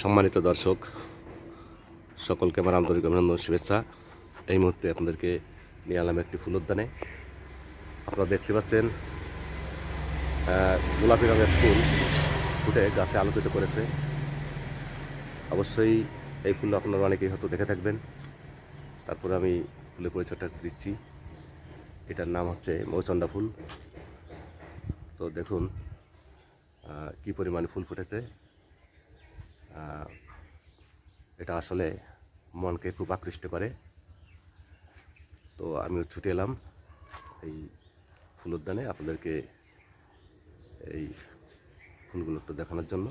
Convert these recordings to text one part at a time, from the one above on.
সম্মানিত দর্শক সকলকে আমার আন্তরিক অভিনন্দন শুভেচ্ছা। এই মুহূর্তে আপনাদেরকে নিয়ে এলাম একটি ফুল উদ্যানে। আপনারা দেখতে পাচ্ছেন গোলাপি রঙের ফুল ফুটে গাছে আলোকিত করেছে। অবশ্যই এই ফুল আপনারা অনেকেই হয়তো দেখে থাকবেন। তারপরে আমি ফুলের পরিচয়টা দিচ্ছি। এটার নাম হচ্ছে মৌচন্ডা ফুল। তো দেখুন কি পরিমাণে ফুল ফুটেছে। এটা আসলে মনকে খুব আকৃষ্ট করে। তো আমিও ছুটে এলাম এই ফুল উদ্যানে আপনাদেরকে এই ফুলগুলো একটু দেখানোর জন্য।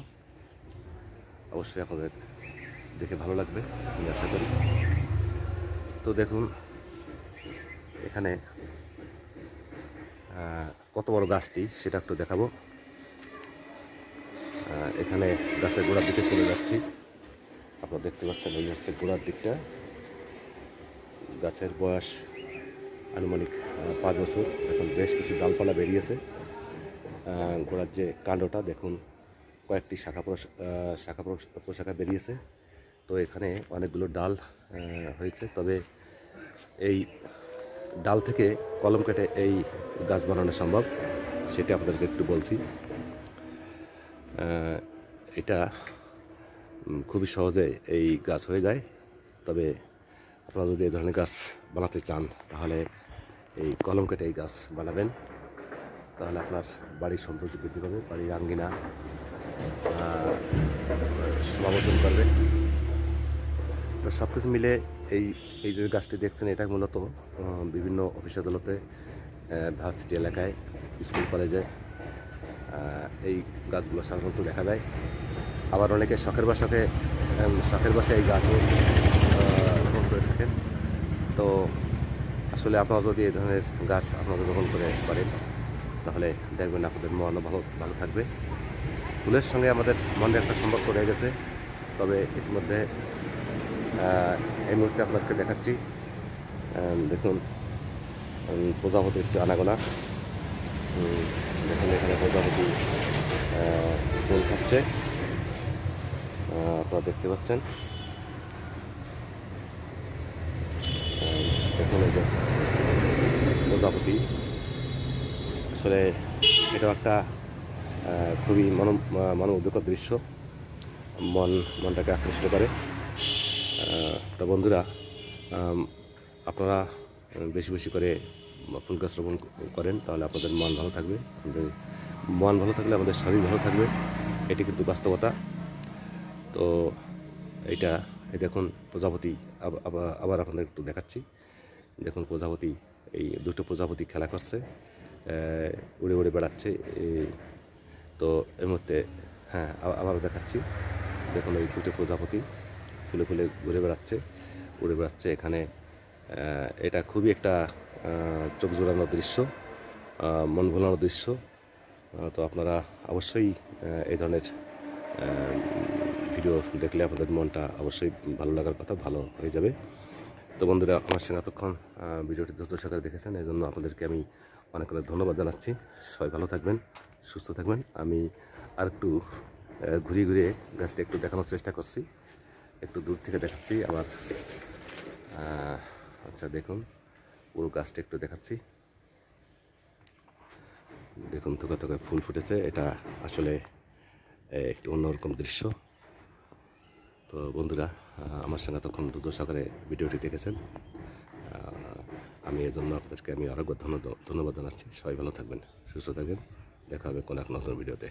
অবশ্যই আপনাদের দেখে ভালো লাগবে আমি আশা করি। তো দেখুন এখানে কত বড় গাছটি সেটা একটু দেখাবো। এখানে গাছের গোড়ার দিকে চলে যাচ্ছি। আপনারা দেখতে পাচ্ছেন এই হচ্ছে গোড়ার দিকটা। গাছের বয়স আনুমানিক 5 বছর। এখন বেশ কিছু ডালপালা বেরিয়েছে। গোড়ার যে কাণ্ডটা দেখুন কয়েকটি শাখা প্রশাখা বেরিয়েছে। তো এখানে অনেকগুলো ডাল হয়েছে। তবে এই ডাল থেকে কলম কেটে এই গাছ বানানো সম্ভব, সেটা আপনাদেরকে একটু বলছি। এটা খুবই সহজে এই গাছ হয়ে যায়। তবে আপনারা যদি এই ধরনের গাছ বানাতে চান তাহলে এই কলম কেটে এই গাছ বানাবেন। তাহলে আপনার বাড়ির সৌন্দর্য বৃদ্ধি পাবে, বাড়ির আঙ্গিনা সমাবর্তন করবে। তো সব কিছু মিলে এই যে গাছটি দেখছেন এটা মূলত বিভিন্ন অফিস আদালতে, ভার্সিটি এলাকায়, স্কুল কলেজে এই গাছগুলো সাধারণত দেখা যায়। আবার অনেকে শখের বাসায় এই গাছও রোপণ করে থাকেন। তো আসলে আপনারা যদি এই ধরনের গাছ আপনারা রোপণ করে পারেন তাহলে দেখবেন আপনাদের মনও ভালো থাকবে। ফুলের সঙ্গে আমাদের মনের একটা সম্পর্ক রয়ে গেছে। তবে ইতিমধ্যে এই মুহূর্তে আপনাকে দেখাচ্ছি। দেখুন প্রজাপতি একটু আনাগোনা। দেখুন এখানে প্রজাপতি ফুল খাচ্ছে, আপনারা দেখতে পাচ্ছেন। দেখুন এই যে প্রজাপতি, আসলে এটাও একটা খুবই মনোমুগ্ধকর দৃশ্য, মনটাকে আকৃষ্ট করে। তো বন্ধুরা, আপনারা বেশি বেশি করে ফুল গাছ রোপণ করেন তাহলে আপনাদের মন ভালো থাকবে। মন ভালো থাকলে আমাদের শরীর ভালো থাকবে, এটি কিন্তু বাস্তবতা। তো এই দেখুন প্রজাপতি, আবার আপনাদের একটু দেখাচ্ছি। দেখুন প্রজাপতি, এই দুটো প্রজাপতি খেলা করছে, উড়ে উড়ে বেড়াচ্ছে। তো এর মধ্যে আবারও দেখাচ্ছি। দেখুন এই দুটো প্রজাপতি ফুলে ফুলে উড়ে বেড়াচ্ছে এখানে। এটা খুবই একটা চোখ জোড়ানোর দৃশ্য, মন ভোলানোর দৃশ্য। তো আপনারা অবশ্যই এই ধরনের ভিডিও দেখলে আপনাদের মনটা অবশ্যই ভালো লাগার কথা, ভালো হয়ে যাবে। তো বন্ধুরা, আমার সঙ্গে এতক্ষণ ভিডিওটি ধৈর্য সহকারে দেখেছেন, এই জন্য আপনাদেরকে আমি অনেক অনেক ধন্যবাদ জানাচ্ছি। সবাই ভালো থাকবেন, সুস্থ থাকবেন। আমি আর একটু ঘুরিয়ে ঘুরিয়ে গাছটা একটু দেখানোর চেষ্টা করছি, একটু দূর থেকে দেখাচ্ছি আবার। আচ্ছা দেখুন পুরো গাছটা একটু দেখাচ্ছি। দেখুন থোকা থোকা ফুল ফুটেছে, এটা আসলে একটু অন্যরকম দৃশ্য। তো বন্ধুরা, আমার সঙ্গে তখন ধৈর্য সহকারে ভিডিওটি দেখেছেন, আমি এর জন্য আপনাদেরকে আমি আরও ধন্যবাদ জানাচ্ছি। সবাই ভালো থাকবেন, সুস্থ থাকবেন। দেখা হবে কোনো এক নতুন ভিডিওতে।